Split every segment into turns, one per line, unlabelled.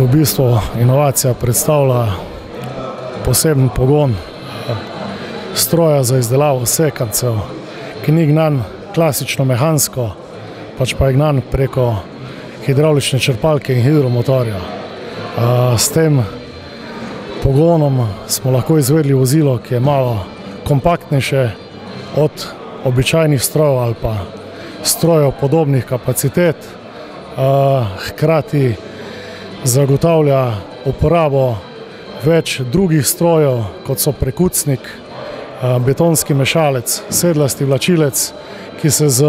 V bistvu inovacija predstavlja poseben pogon stroja za izdelavo sekancev, ki ni gnan klasično mehansko, pač pa je gnan preko hidravlične črpalke in hidromotorja. S tem pogonom smo lahko izvedli vozilo, ki je malo kompaktnejše od običajnih strojev ali pa strojev podobnih kapacitet, hkrati zagotavlja uporabo več drugih strojev, kot so prekucnik, betonski mešalec, sedlasti vlačilec, ki se z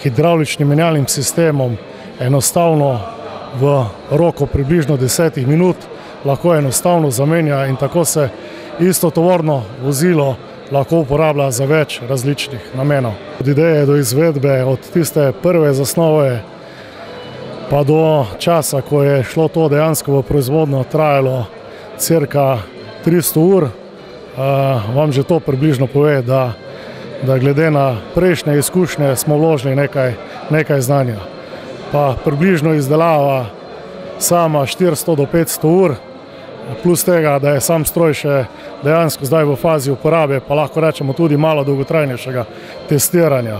hidravličnim menjalnim sistemom enostavno v roku približno 10 minut lahko enostavno zamenja in tako se isto tovorno vozilo lahko uporablja za več različnih namenov. Od ideje do izvedbe, od tiste prve zasnove pa do časa, ko je šlo to dejansko v proizvodnjo, trajalo cirka 300 ur, vam že to približno pove, da glede na prejšnje izkušnje smo vložili nekaj znanja. Pa približno izdelava sama 400 do 500 ur, plus tega, da je sam stroj še dejansko zdaj v fazi uporabe, pa lahko rečemo tudi malo dolgotrajnejšega testiranja.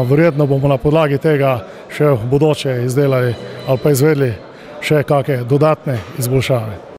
Verjetno bomo na podlagi tega še v bodoče izdelali ali pa izvedli še kakšne dodatne izboljšave.